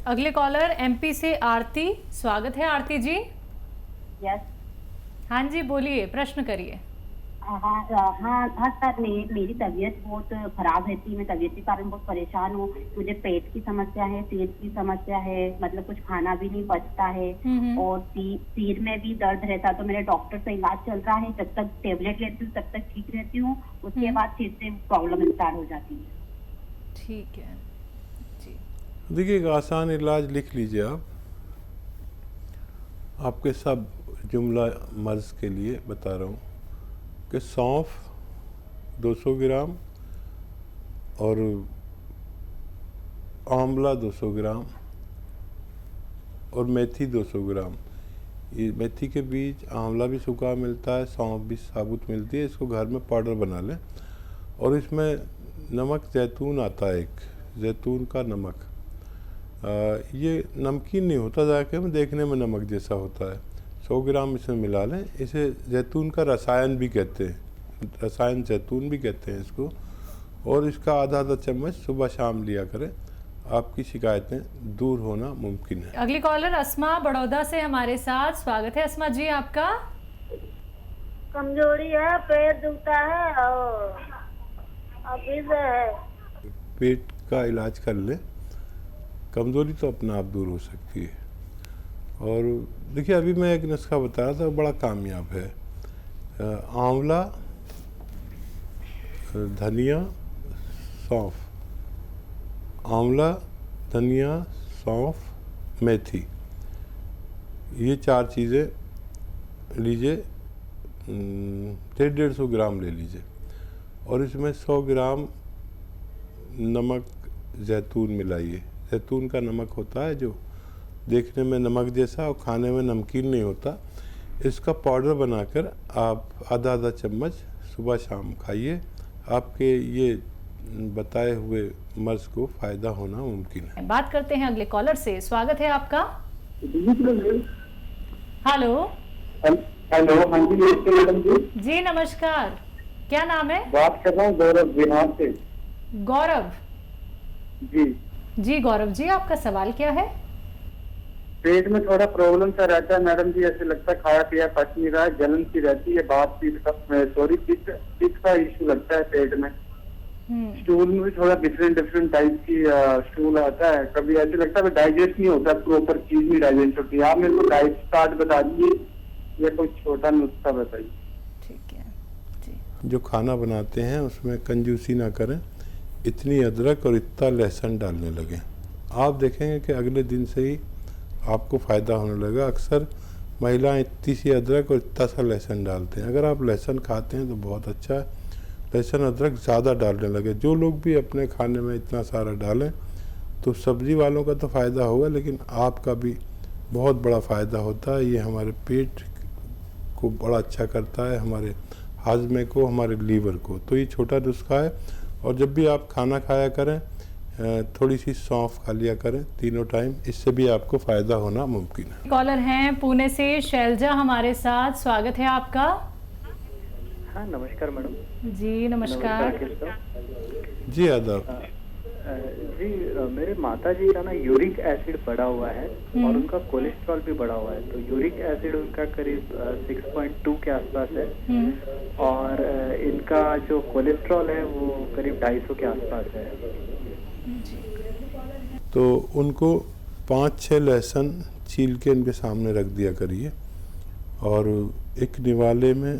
अगले collar MP से आरती, स्वागत है आरती जी। यस। हाँ जी बोलिए, प्रश्न करिए। हाँ हाँ सर, मेरी तबीयत बहुत खराब रहती है। मैं तबीयत के कारण बहुत परेशान हूँ। मुझे पेट की समस्या है, सिर की समस्या है, मतलब कुछ खाना भी नहीं पचता है और सिर में भी दर्द रहता है। तो मेरे डॉक्टर से इलाज चल रहा है। जब तक टेबलेट लेती हूँ तब तक ठीक रहती हूँ, उसके बाद फिर से प्रॉब्लम स्टार्ट हो जाती है। ठीक है जी। देखिए, एक आसान इलाज लिख लीजिए आप। आपके सब जुमला मर्ज के लिए बता रहा हूँ कि सौंफ 200 ग्राम और आंवला 200 ग्राम और मेथी 200 ग्राम। ये मेथी के बीज, आंवला भी सूखा मिलता है, सौंफ भी साबुत मिलती है। इसको घर में पाउडर बना लें और इसमें नमक जैतून आता है, एक जैतून का नमक। ये नमकीन नहीं होता, जाके में देखने में नमक जैसा होता है। 100 ग्राम इसमें मिला लें। इसे जैतून का रसायन भी कहते हैं, रसायन जैतून भी कहते हैं इसको। और इसका आधा चम्मच सुबह शाम लिया करें, आपकी शिकायतें दूर होना मुमकिन है। अगली कॉलर अस्मा बड़ौदा से हमारे साथ, स्वागत है अस्मा जी आपका। कमजोरी है, पेट दुखता है और ऑफिस है। पेट का इलाज कर लें, कमज़ोरी तो अपना आप दूर हो सकती है। और देखिए, अभी मैं एक नुस्खा बता रहा था, बड़ा कामयाब है। आंवला, धनिया, सौंफ। आंवला, धनिया, सौंफ, मेथी, ये 4 चीज़ें लीजिए। 150 ग्राम ले लीजिए और इसमें 100 ग्राम नमक जैतून मिलाइए। जैतून का नमक होता है जो देखने में नमक जैसा और खाने में नमकीन नहीं होता। इसका पाउडर बनाकर आप आधा चम्मच सुबह शाम खाइए। आपके ये बताए हुए मर्ज को फ़ायदा होना मुमकिन है। बात करते हैं अगले कॉलर से, स्वागत है आपका। हेलो। हेलो, हाँ जी नमस्ते मैडम जी। जी नमस्कार, क्या नाम है? बात कर रहा हूँ गौरव बिहार से। गौरव जी जी। गौरव जी, आपका सवाल क्या है? पेट में थोड़ा प्रॉब्लम सा रहता है मैडम जी। ऐसे लगता है खाया पिया पच नहीं रहा है, जलन सी रहती है, बात पित्त का इश्यू लगता है पेट में। स्टूल में भी थोड़ा डिफरेंट टाइप की स्टूल आता है। कभी ऐसे लगता है डाइजेस्ट नहीं होता, प्रॉपर चीज नहीं डाइजेस्ट होती। आप मेरे को डाइट चार्ट बता दीजिए या कोई छोटा नुस्खा बताइए। ठीक है जी। जो खाना बनाते हैं उसमें कंजूसी ना करें। इतनी अदरक और इतना लहसुन डालने लगे, आप देखेंगे कि अगले दिन से ही आपको फ़ायदा होने लगेगा। अक्सर महिलाएं इतनी सी अदरक और इतना सा लहसुन डालते हैं। अगर आप लहसुन खाते हैं तो बहुत अच्छा है, लहसुन अदरक ज़्यादा डालने लगे। जो लोग भी अपने खाने में इतना सारा डालें तो सब्ज़ी वालों का तो फ़ायदा होगा, लेकिन आपका भी बहुत बड़ा फ़ायदा होता है। ये हमारे पेट को बड़ा अच्छा करता है, हमारे हाजमे को, हमारे लीवर को। तो ये छोटा नुस्खा है। और जब भी आप खाना खाया करें, थोड़ी सी सौंफ खा लिया करें तीनों टाइम, इससे भी आपको फ़ायदा होना मुमकिन है। कॉलर हैं पुणे से शैलजा हमारे साथ, स्वागत है आपका। हाँ नमस्कार मैडम जी नमस्कार। जी आदाब। जी मेरे माता जी का ना यूरिक एसिड बढ़ा हुआ है और उनका कोलेस्ट्रॉल भी बढ़ा हुआ है। तो यूरिक एसिड उनका करीब 6.2 के आसपास है और इनका जो कोलेस्ट्रॉल है वो करीब 250 के आसपास है। तो उनको 5-6 लहसुन छील के इनके सामने रख दिया करिए और एक निवाले में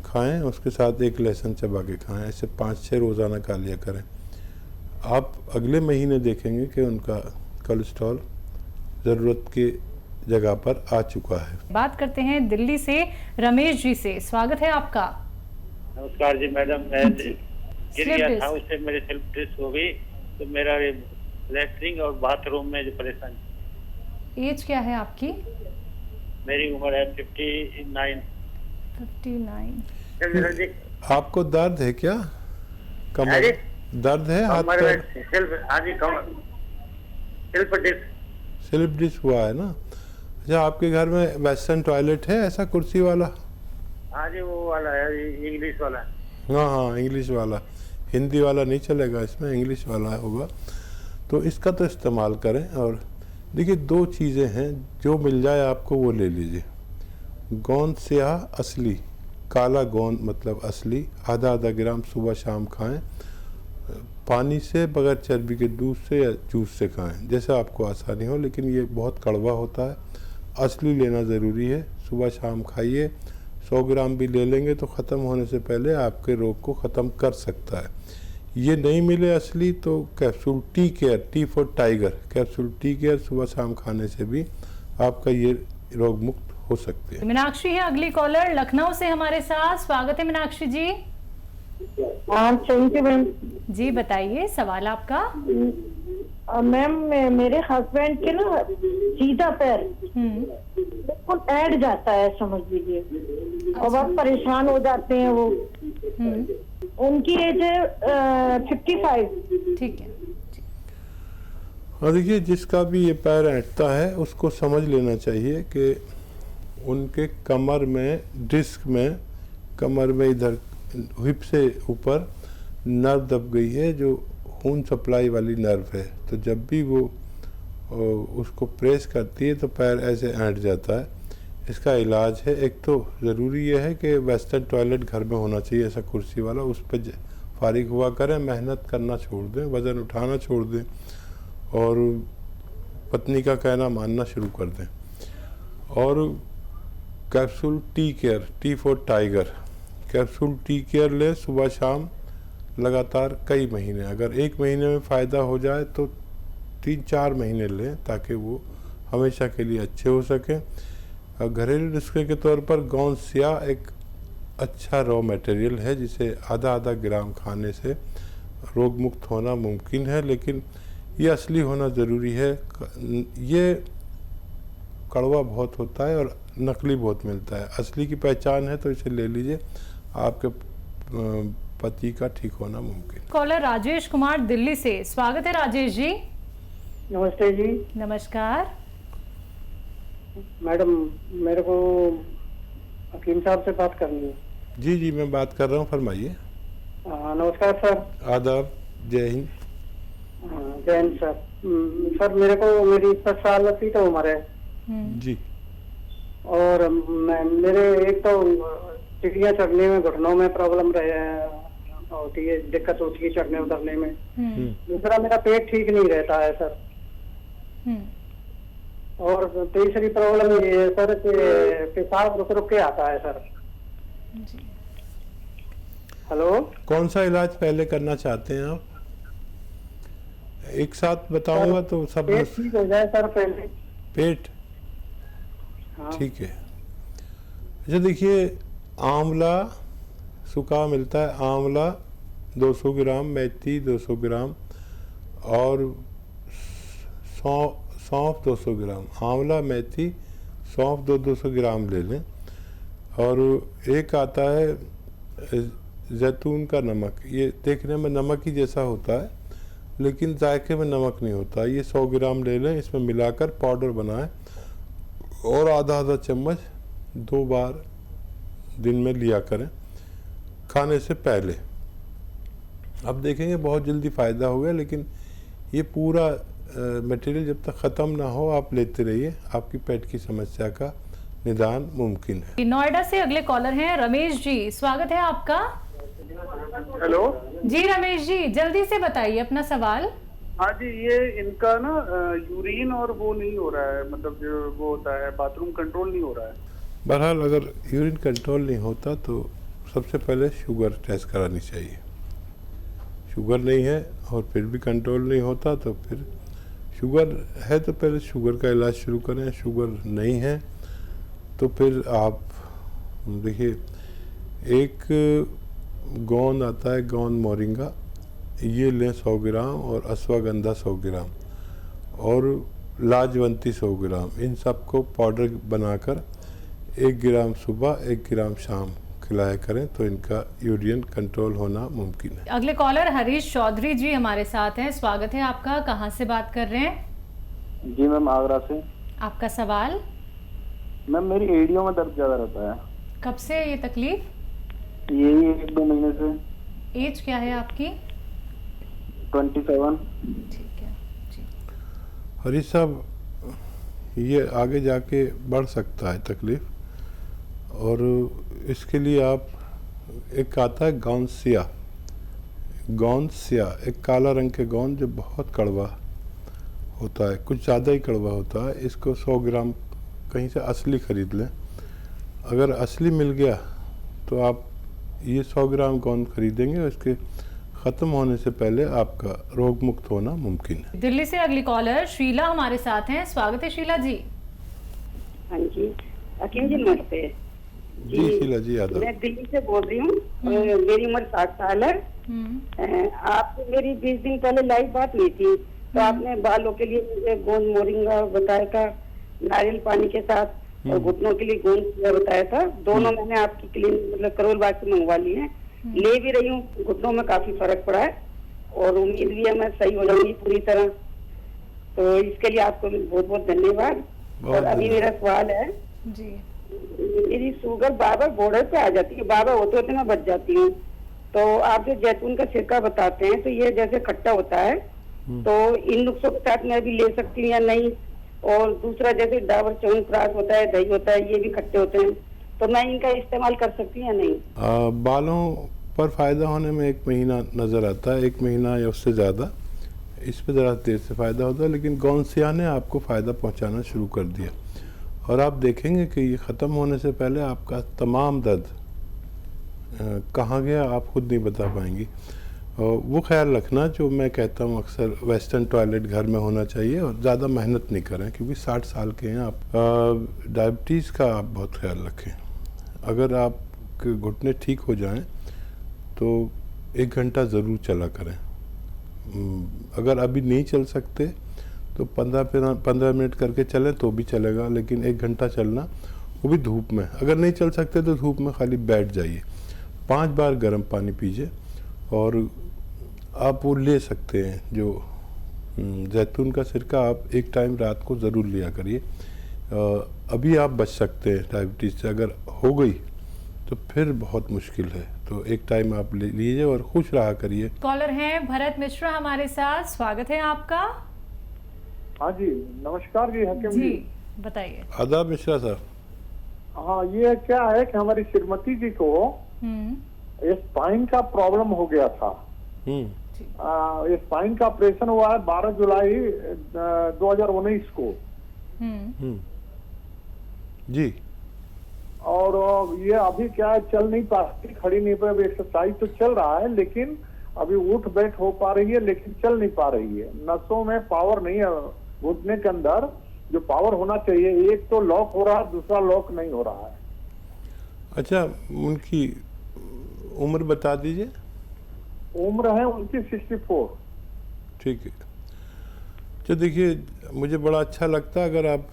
खाएं, उसके साथ एक लहसुन चबा के खाएं। ऐसे 5-6 रोज़ाना खा लिया करें। आप अगले महीने देखेंगे कि उनका कोलेस्ट्रॉल ज़रूरत के जगह पर आ चुका है। बात करते हैं दिल्ली से रमेश जी से, स्वागत है आपका। नमस्कार जी मैडम, मैं गिर गया था, उससे मेरे स्लिप डिस्क हो गई। तो मेरा लेटरिन और बाथरूम में जो परेशानी। एज क्या है आपकी? मेरी उम्र है 59। आपको दर्द है क्या? कमर दर्द है? हाथ पैर? स्लिप डिस्क हुआ है ना? अच्छा, आपके घर में वेस्टर्न टॉयलेट है ऐसा कुर्सी वाला? हाँ जी, वो वाला है, इंग्लिश वाला। हाँ हाँ, इंग्लिश वाला। हिंदी वाला नहीं चलेगा इसमें, इंग्लिश वाला होगा। तो इसका तो इस्तेमाल करें। और देखिए 2 चीज़ें हैं, जो मिल जाए आपको वो ले लीजिए। गोंद स्याह असली, काला गोंद मतलब असली, आधा ग्राम सुबह शाम खाएं। पानी से, बगैर चर्बी के, दूध से या जूस से खाएं, जैसे आपको आसानी हो, लेकिन ये बहुत कड़वा होता है। असली लेना ज़रूरी है। सुबह शाम खाइए। 100 ग्राम भी ले लेंगे तो ख़त्म होने से पहले आपके रोग को ख़त्म कर सकता है। ये नहीं मिले असली तो capsule tea care, T for tiger, capsule tea care सुबह शाम खाने से भी आपका ये रोग मुक्त हो सकते हैं। मीनाक्षी है अगली कॉलर लखनऊ से हमारे साथ। स्वागत है मीनाक्षी जी। हाँ थैंक यू मैम। जी बताइए सवाल आपका। मैम मेरे हस्बैंड के ना सीधा पैर बिल्कुल ऐड जाता है, समझ लीजिए, और बहुत परेशान हो जाते हैं वो। उनकी एज है 55। ठीक है। और देखिए जिसका भी ये पैर ऐंठता है उसको समझ लेना चाहिए कि उनके कमर में, डिस्क में, कमर में इधर हिप से ऊपर नर्व दब गई है, जो खून सप्लाई वाली नर्व है। तो जब भी वो उसको प्रेस करती है तो पैर ऐसे ऐंठ जाता है। इसका इलाज है, एक तो ज़रूरी ये है कि वेस्टर्न टॉयलेट घर में होना चाहिए, ऐसा कुर्सी वाला, उस पर फारिग हुआ करें, मेहनत करना छोड़ दें, वज़न उठाना छोड़ दें और पत्नी का कहना मानना शुरू कर दें। और capsule tea care, T for tiger, capsule tea care लें सुबह शाम लगातार कई महीने। अगर 1 महीने में फ़ायदा हो जाए तो 3-4 महीने लें, ताकि वो हमेशा के लिए अच्छे हो सकें। और घरेलू नुस्खे के तौर पर गोंद स्याह एक अच्छा रॉ मटेरियल है, जिसे आधा ग्राम खाने से रोग मुक्त होना मुमकिन है, लेकिन ये असली होना ज़रूरी है। ये कड़वा बहुत होता है और नकली बहुत मिलता है। असली की पहचान है तो इसे ले लीजिए, आपके पति का ठीक होना मुमकिन। कॉलर राजेश कुमार दिल्ली से। स्वागत है राजेश जी। नमस्ते जी। नमस्कार। मैडम मेरे को हकीम साहब से बात करनी है। जी मैं बात कर रहा हूँ, फरमाइए। नमस्कार सर। आदाब, जय हिंद। जय हिंद सर। सर मेरे को, मेरी 60 साल की तो उम्र है जी। और मेरे एक तो सीढ़ियाँ चढ़ने में, घुटनों में प्रॉब्लम होती है, दिक्कत होती है चढ़ने उतरने में। दूसरा मेरा पेट ठीक नहीं रहता है सर। और तीसरी प्रॉब्लम ये है सर कि पेशाब रुक के आता है सर। हेलो, कौन सा इलाज पहले करना चाहते हैं आप? एक साथ बताऊंगा तो सब पेट ठीक हो जाए सर पहले। पेट हाँ। ठीक है। अच्छा देखिए, आंवला सूखा मिलता है, आंवला 200 ग्राम, मेथी 200 ग्राम और सौंफ 200 ग्राम। आंवला, मेथी, सौंफ 200 ग्राम ले लें। और एक आता है जैतून का नमक, ये देखने में नमक ही जैसा होता है लेकिन जायके में नमक नहीं होता। ये 100 ग्राम ले लें, इसमें मिलाकर पाउडर बनाएं और आधा चम्मच 2 बार दिन में लिया करें खाने से पहले। अब देखेंगे बहुत जल्दी फ़ायदा हो गया, लेकिन ये पूरा मटेरियल जब तक ख़त्म ना हो आप लेते रहिए, आपकी पेट की समस्या का निदान मुमकिन है। नोएडा से अगले कॉलर हैं रमेश जी। स्वागत है आपका। हेलो जी रमेश जी, जल्दी से बताइए अपना सवाल। हाँ जी, ये इनका ना यूरिन और वो नहीं हो रहा है, मतलब जो वो होता है बाथरूम कंट्रोल नहीं हो रहा है। बहरहाल अगर यूरिन कंट्रोल नहीं होता तो सबसे पहले शुगर टेस्ट करानी चाहिए। शुगर नहीं है और फिर भी कंट्रोल नहीं होता तो फिर शुगर है तो पहले शुगर का इलाज शुरू करें। शुगर नहीं है तो फिर आप देखिए, एक गोंद आता है, गोंद मोरिंगा, ये लें 100 ग्राम और अश्वगंधा 100 ग्राम और लाजवंती 100 ग्राम। इन सबको पाउडर बनाकर 1 ग्राम सुबह 1 ग्राम शाम खिलाया करें तो इनका यूरिन कंट्रोल होना मुमकिन है। अगले कॉलर हरीश चौधरी जी हमारे साथ हैं। स्वागत है आपका। कहाँ से बात कर रहे हैं? जी मैम, आगरा से। आपका सवाल। मैम मेरी एड़ियों में दर्द ज्यादा रहता है। कब से ये तकलीफ? यही 1-2 महीने से। एज क्या है आपकी? 27। ठीक है। और ये सब ये आगे जाके बढ़ सकता है तकलीफ़, और इसके लिए आप एक आता है गौनसिया, एक काला रंग के गोंद जो बहुत कड़वा होता है, कुछ ज़्यादा ही कड़वा होता है। इसको 100 ग्राम कहीं से असली ख़रीद लें। अगर असली मिल गया तो आप ये 100 ग्राम गोंद खरीदेंगे और इसके ख़त्म होने से पहले आपका रोग मुक्त होना मुमकिन है। दिल्ली से अगली कॉलर शीला हमारे साथ हैं। स्वागत है शीला जी। हाँ जी, हकीम जी नमस्ते। जी शीला जी, आदाब। मैं दिल्ली से बोल रही हूँ, मेरी उम्र 60 साल है। आपसे मेरी 20 दिन पहले लाइव बात हुई थी, तो आपने बालों के लिए मुझे गोंद मोरिंगा बताया था, नारियल पानी के साथ, और घुटनों के लिए गोंद बताया था। दोनों मैंने आपकी क्लिनिक मतलब करोल बाग से मंगवा ली है, ले भी रही हूँ। घुटनों में काफी फर्क पड़ा है और उम्मीद भी है मैं सही हो जाऊंगी पूरी तरह। तो इसके लिए आपको बहुत बहुत धन्यवाद। और अभी मेरा सवाल है जी, मेरी शुगर बार बार बॉर्डर पे आ जाती है, बार बार होते होते मैं बच जाती हूँ। तो आप जो जैतून का सिरका बताते हैं, तो ये जैसे खट्टा होता है, तो इन नुस्खों के साथ मैं भी ले सकती हूँ या नहीं? और दूसरा जैसे डाबर च्यवनप्राश होता है, दही होता है, ये भी खट्टे होते हैं, तो मैं इनका इस्तेमाल कर सकती हूँ या नहीं? बालों पर फ़ायदा होने में 1 महीना नज़र आता है, 1 महीना या उससे ज़्यादा। इस पर ज़रा देर से फ़ायदा होता है, लेकिन गौनसिया ने आपको फ़ायदा पहुंचाना शुरू कर दिया और आप देखेंगे कि ये ख़त्म होने से पहले आपका तमाम दर्द कहाँ गया आप खुद नहीं बता पाएंगी। वो ख्याल रखना जो मैं कहता हूँ अक्सर, वेस्टर्न टॉयलेट घर में होना चाहिए और ज़्यादा मेहनत नहीं करें, क्योंकि 60 साल के हैं आप। डायबिटीज़ का आप बहुत ख्याल रखें। अगर आपके घुटने ठीक हो जाएं तो 1 घंटा ज़रूर चला करें। अगर अभी नहीं चल सकते तो 15 मिनट करके चलें तो भी चलेगा, लेकिन 1 घंटा चलना, वो भी धूप में। अगर नहीं चल सकते तो धूप में खाली बैठ जाइए। 5 बार गर्म पानी पीजिए और आप वो ले सकते हैं जो जैतून का सिरका, आप एक टाइम रात को ज़रूर लिया करिए। अभी आप बच सकते हैं डायबिटीज़ से। अगर हो गई तो फिर बहुत मुश्किल है, तो एक टाइम आप ले लीजिए और खुश रहा करिए। कॉलर हैं भरत मिश्रा हमारे साथ। स्वागत है आपका। हाँ जी, नमस्कार जी हकीम जी। बताइए। आदाब मिश्रा साहब। हाँ, ये क्या है कि हमारी श्रीमती जी को स्पाइन का प्रॉब्लम हो गया था। स्पाइन का ऑपरेशन हुआ है 12 जुलाई 2019 को। जी। और ये अभी क्या है, चल नहीं पाती, खड़ी नहीं पाती। एक्सरसाइज तो चल रहा है, लेकिन अभी उठ बैठ हो पा रही है, लेकिन चल नहीं पा रही है। नसों में पावर नहीं है, घुटने के अंदर जो पावर होना चाहिए, एक तो लॉक हो रहा है, दूसरा लॉक नहीं हो रहा है। अच्छा, उनकी उम्र बता दीजिए। उम्र है उनकी 64। ठीक है। तो देखिए, मुझे बड़ा अच्छा लगता अगर आप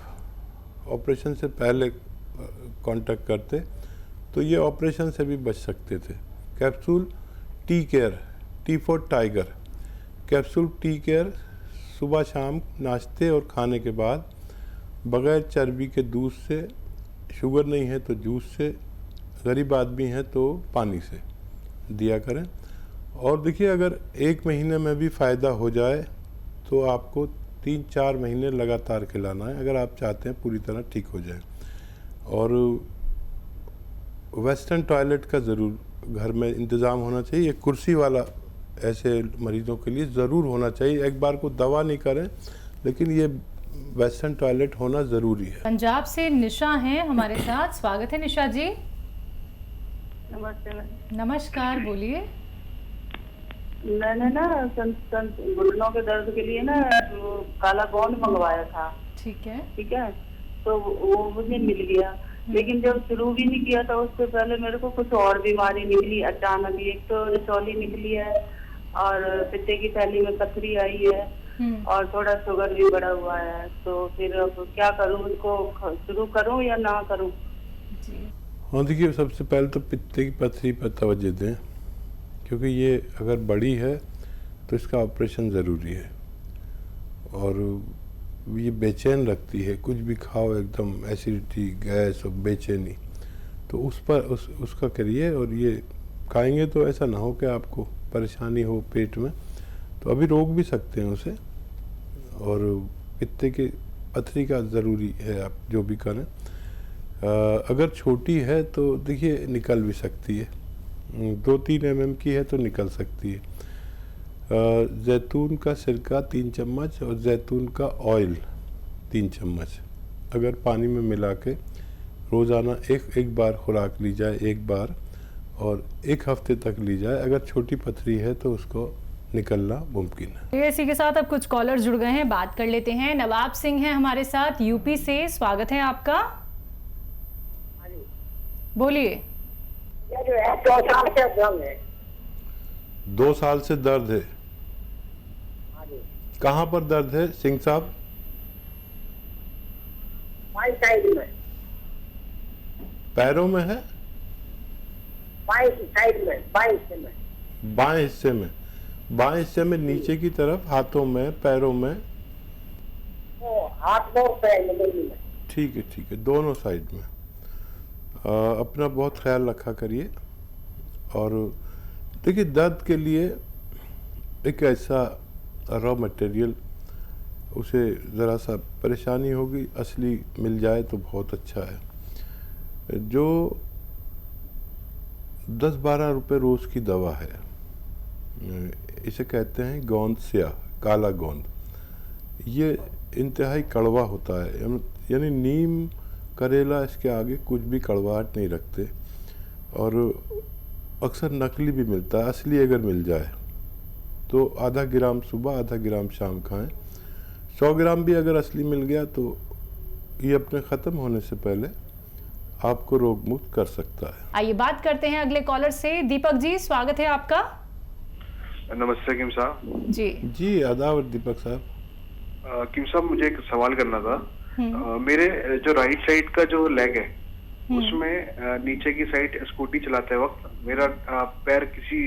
ऑपरेशन से पहले कांटेक्ट करते, तो ये ऑपरेशन से भी बच सकते थे। Capsule tea care, T for tiger, capsule tea care सुबह शाम नाश्ते और खाने के बाद बग़ैर चर्बी के दूध से, शुगर नहीं है तो जूस से, गरीब आदमी है तो पानी से दिया करें। और देखिए, अगर 1 महीने में भी फ़ायदा हो जाए तो आपको 3-4 महीने लगातार खिलाना है, अगर आप चाहते हैं पूरी तरह ठीक हो जाए। और वेस्टर्न टॉयलेट का ज़रूर घर में इंतज़ाम होना चाहिए। एक कुर्सी वाला ऐसे मरीज़ों के लिए ज़रूर होना चाहिए। एक बार को दवा नहीं करें, लेकिन ये वेस्टर्न टॉयलेट होना ज़रूरी है। पंजाब से निशा हैं हमारे साथ। स्वागत है निशा जी। नमस्ते। नमस्कार, बोलिए। मैंने ना घुटनों के दर्द के लिए ना काला गोंद मंगवाया था। ठीक है। ठीक है, तो वो मुझे मिल गया, लेकिन जब शुरू भी नहीं किया था उससे पहले मेरे को कुछ और बीमारी निकली अचानक। एक तो रसौली निकली है और पित्ते की थैली में पथरी आई है और थोड़ा शुगर भी बढ़ा हुआ है। तो फिर अब क्या करूं, उसको शुरू करूं या ना करूं? हाँ, देखिए, सबसे पहले तो पित्ते की पथरी पर तवज्जो दें, क्योंकि ये अगर बड़ी है तो इसका ऑपरेशन ज़रूरी है। और ये बेचैन रखती है, कुछ भी खाओ एकदम एसिडिटी, गैस और बेचैनी, तो उस पर उसका करिए। और ये खाएंगे तो ऐसा ना हो कि आपको परेशानी हो पेट में, तो अभी रोक भी सकते हैं उसे। और पित्ते के पथरी का ज़रूरी है, आप जो भी करें। अगर छोटी है तो देखिए निकल भी सकती है, 2-3 mm की है तो निकल सकती है। जैतून का सिरका 3 चम्मच और जैतून का ऑयल 3 चम्मच अगर पानी में मिला के रोज़ाना एक बार खुराक ली जाए, एक बार, और 1 हफ्ते तक ली जाए। अगर छोटी पथरी है तो उसको निकलना मुमकिन है। इसी के साथ अब कुछ कॉलर जुड़ गए हैं, बात कर लेते हैं। नवाब सिंह हैं हमारे साथ यूपी से, स्वागत है आपका, बोलिए। 2 साल से दर्द है? कहाँ पर दर्द है सिंह साहब? साइड में, पैरों में है? साइड में, बाएं हिस्से में? बाएं हिस्से में नीचे की तरफ, हाथों में, पैरों में? हाथ और पैर में। ठीक है, दोनों साइड में। अपना बहुत ख्याल रखा करिए। और देखिए, दर्द के लिए एक ऐसा रॉ मटेरियल, उसे ज़रा सा परेशानी होगी, असली मिल जाए तो बहुत अच्छा है। जो 10-12 रुपये रोज़ की दवा है, इसे कहते हैं गोंद स्याह, काला गोंद। ये इंतहाई कड़वा होता है, यानी नीम, करेला, इसके आगे कुछ भी कड़वाहट नहीं रखते। और अक्सर नकली भी मिलता है, असली अगर मिल जाए तो आधा ग्राम सुबह, आधा ग्राम शाम खाएं। 100 ग्राम भी अगर असली मिल गया तो ये अपने ख़त्म होने से पहले आपको रोग मुक्त कर सकता है। आइए बात करते हैं अगले कॉलर से। दीपक जी, स्वागत है आपका। नमस्ते किम साहब। जी आदाब दीपक साहब। किम साहब, मुझे एक सवाल करना था। मेरे जो राइट साइड का जो लेग है, उसमें नीचे की साइड स्कूटी चलाते वक्त मेरा पैर किसी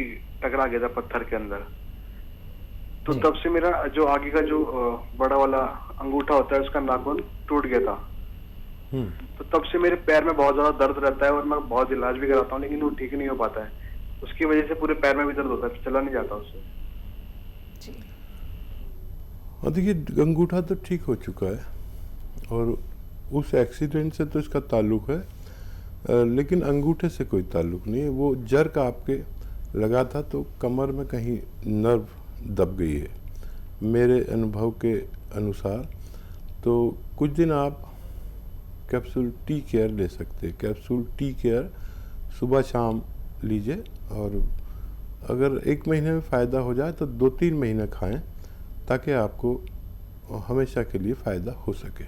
टकरा गया था पत्थर के अंदर। तो तब से मेरा जो आगे का जो बड़ा वाला अंगूठा होता है, उसका नाखून टूट गया था। तो तब से मेरे पैर में बहुत ज्यादा दर्द रहता है और मैं बहुत इलाज भी कराता हूँ, लेकिन वो ठीक नहीं हो पाता है। उसकी वजह से पूरे पैर में भी दर्द होता है, चला नहीं जाता उससे। और देखिए, अंगूठा तो ठीक हो चुका है और उस एक्सीडेंट से तो इसका ताल्लुक है, लेकिन अंगूठे से कोई ताल्लुक नहीं है। वो जर्क आपके लगा था तो कमर में कहीं नर्व दब गई है, मेरे अनुभव के अनुसार। तो कुछ दिन आप कैप्सूल टी केयर ले सकते हैं। कैप्सूल टी केयर सुबह शाम लीजिए, और अगर 1 महीने में फ़ायदा हो जाए तो 2-3 महीने खाएं, ताकि आपको हमेशा के लिए फ़ायदा हो सके।